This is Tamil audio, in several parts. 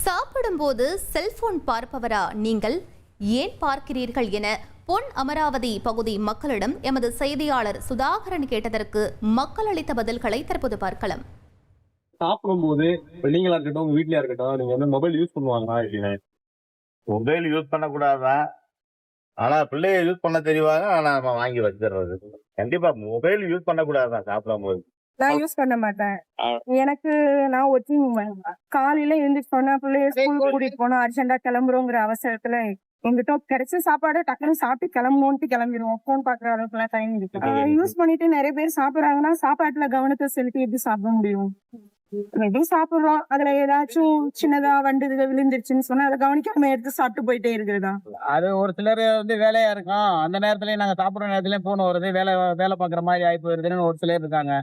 சாப்பிடும்போது செல்போன் பார்ப்பவரா நீங்கள், ஏன் பார்க்கிறீர்கள் என பொன் அமராவதி பகுதி மக்களிடம் எமது செய்தியாளர் சுதாகரன் கேட்டதற்கு மக்கள் அளித்த பதில்களை தற்போது பார்க்கலாம். சாப்பிடும்போது நீங்களா இருக்கட்டும் உங்க வீட்லயா இருக்கட்டும் நீங்க வந்து மொபைல் யூஸ் பண்ணுவாங்களா இல்லையா? மொபைல் யூஸ் பண்ணக்கூடாதுதான். ஆனா பிள்ளைய யூஸ் பண்ண தெரிவாங்க. ஆனா நம்ம வாங்கி வச்சிடுறது. கண்டிப்பா மொபைல் யூஸ் பண்ணக்கூடாதுதான் சாப்பிடும் போது. நான் யூஸ் பண்ண மாட்டேன். எனக்கு நான் ஒர்க்கிங் உமன். காலையில எழுந்திரிச்சு போனா பிள்ளைய ஸ்கூல் கூட்டிட்டு போனா அர்ஜென்டா கிளம்புறோங்கிற அவசரத்துல எங்கிட்ட கிடைச்ச சாப்பாடு டக்குன்னு சாப்பிட்டு கிளம்பணும்ட்டு கிளம்பிடுவோம். போன் பாக்குற அளவுக்கு எல்லாம் டைம் இருக்கு. யூஸ் பண்ணிட்டு நிறைய பேர் சாப்பிடுறாங்கன்னா சாப்பாட்டுல கவனத்தை செலுத்தி எப்படி சாப்பிட முடியும்? எப்படி சாப்பிடுறோம், அதுல ஏதாச்சும் சின்னதா வண்டு விழுந்துருச்சுன்னு சொன்னா அதை கவனிக்காம எடுத்து சாப்பிட்டு போயிட்டே இருக்கிறதா? அது ஒரு சிலர் வந்து வேலையா இருக்கும், அந்த நேரத்துலயும் நாங்க சாப்பிடுற நேரத்துலயும் போன் வருது, வேலை பாக்குற மாதிரி ஆகி போயிருதுன்னு ஒரு சிலர் இருக்காங்க.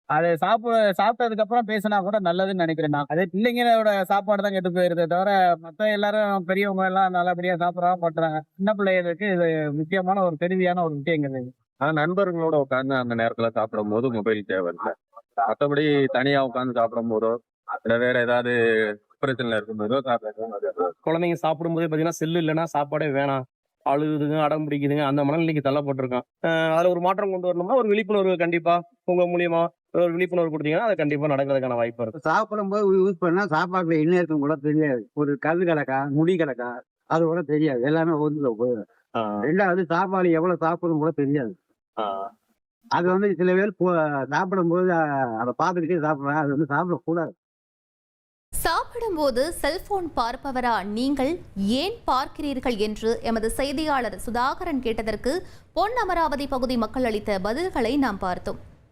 அது சாப்பிட்டதுக்கு அப்புறம் பேசினா கூட நல்லதுன்னு நினைக்கிறேன் நான். அதே பிள்ளைங்களோட சாப்பாடு தான் கெட்டு போயிருதே தவிர மத்த எல்லாரும் பெரியவங்க எல்லாம் நல்லபடியா சாப்பிடறாங்க பண்றாங்க. சின்ன பிள்ளைகளுக்கு இது முக்கியமான ஒரு பெருமையான ஒரு விஷயங்கிறது. ஆனா நண்பர்களோட உட்கார்ந்து அந்த நேரத்துல சாப்பிடும் போது மொபைல் தேவையில்லை. மற்றபடி தனியா உட்கார்ந்து சாப்பிடும் போதோ இல்ல வேற ஏதாவது பிரச்சனை இருக்கும்போதோ குழந்தைங்க சாப்பிடும்போதே பாத்தீங்கன்னா செல்லு இல்லைன்னா சாப்பாடே வேணாம், அழுகுதுங்க, அடம் பிடிக்குதுங்க, அந்த மனநிலைக்கு தள்ளப்பட்டிருக்கான். அதுல ஒரு மாற்றம் கொண்டு வரணும்னா ஒரு விழிப்புணர்வு கண்டிப்பா உங்க மூலியமா ஒரு விழிப்புணர்வு கொடுத்தீங்கன்னா அது கண்டிப்பா நடக்கிறதுக்கான வாய்ப்பு இருக்கு. சாப்பிடும் போது யூஸ் பண்ணா சாப்பாட்டுல என்ன இருக்கும் கூட தெரியாது. ஒரு கல் கிடக்கா முடி கிடக்கா அது கூட தெரியாது. எல்லாமே ஒதுல போயிடும். ரெண்டாவது சாப்பாடு எவ்வளவு சாப்பிடும் கூட தெரியாது. அது வந்து சில பேர் சாப்பிடும் போது அதை பார்த்துக்கிட்டே சாப்பிடுறாங்க. அது வந்து சாப்பிடக்கூடாது. சாப்பிடும்போது செல்போன் பார்ப்பவரா நீங்கள், ஏன் பார்க்கிறீர்கள் என்று எமது செய்தியாளர் சுதாகரன் கேட்டதற்கு பொன் அமராவதி பகுதி மக்கள் அளித்த பதில்களை நாம் பார்த்தோம்.